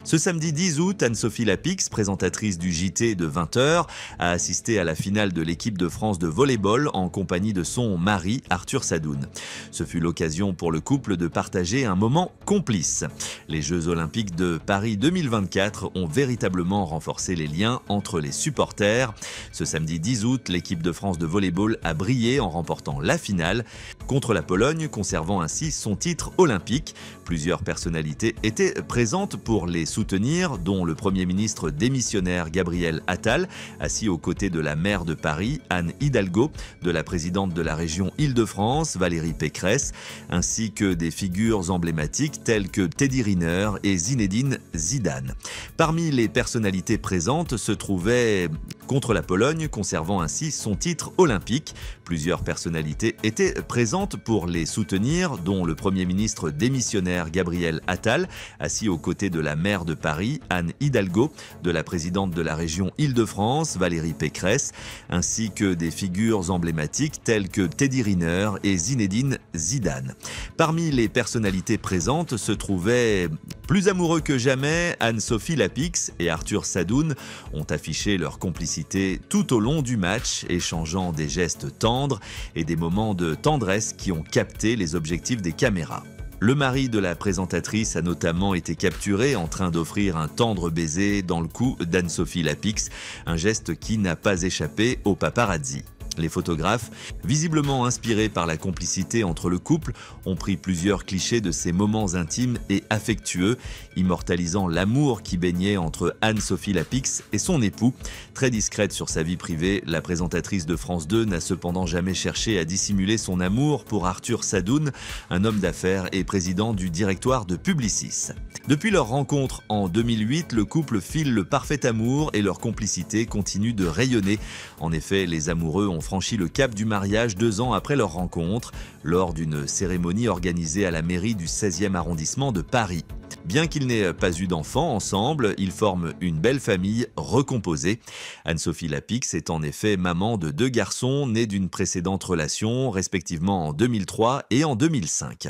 Ce samedi 10 août, Anne-Sophie Lapix, présentatrice du JT de 20h, a assisté à la finale de l'équipe de France de volley-ball en compagnie de son mari, Arthur Sadoun. Ce fut l'occasion pour le couple de partager un moment complice. Les Jeux Olympiques de Paris 2024 ont véritablement renforcé les liens entre les supporters. Ce samedi 10 août, l'équipe de France de volley-ball a brillé en remportant la finale contre la Pologne, conservant ainsi son titre olympique. Plusieurs personnalités étaient présentes pour les soutenir, dont le Premier ministre démissionnaire Gabriel Attal, assis aux côtés de la maire de Paris, Anne Hidalgo, de la présidente de la région Île-de-France, Valérie Pécresse, ainsi que des figures emblématiques telles que Teddy Riner et Zinedine Zidane. Parmi les personnalités présentes se trouvait contre la Pologne, conservant ainsi son titre olympique. Plusieurs personnalités étaient présentes pour les soutenir, dont le Premier ministre démissionnaire Gabriel Attal, assis aux côtés de la maire de Paris, Anne Hidalgo, de la présidente de la région Île-de-France, Valérie Pécresse, ainsi que des figures emblématiques telles que Teddy Riner et Zinedine Zidane. Parmi les personnalités présentes se trouvaient, plus amoureux que jamais, Anne-Sophie Lapix et Arthur Sadoun ont affiché leur complicité tout au long du match, échangeant des gestes tendres et des moments de tendresse qui ont capté les objectifs des caméras. Le mari de la présentatrice a notamment été capturé en train d'offrir un tendre baiser dans le cou d'Anne-Sophie Lapix, un geste qui n'a pas échappé aux paparazzi. Les photographes, visiblement inspirés par la complicité entre le couple, ont pris plusieurs clichés de ces moments intimes et affectueux, immortalisant l'amour qui baignait entre Anne-Sophie Lapix et son époux. Très discrète sur sa vie privée, la présentatrice de France 2 n'a cependant jamais cherché à dissimuler son amour pour Arthur Sadoun, un homme d'affaires et président du directoire de Publicis. Depuis leur rencontre en 2008, le couple file le parfait amour et leur complicité continue de rayonner. En effet, les amoureux ont franchi le cap du mariage 2 ans après leur rencontre, lors d'une cérémonie organisée à la mairie du 16e arrondissement de Paris. Bien qu'ils n'aient pas eu d'enfants ensemble, ils forment une belle famille recomposée. Anne-Sophie Lapix est en effet maman de 2 garçons nés d'une précédente relation, respectivement en 2003 et en 2005.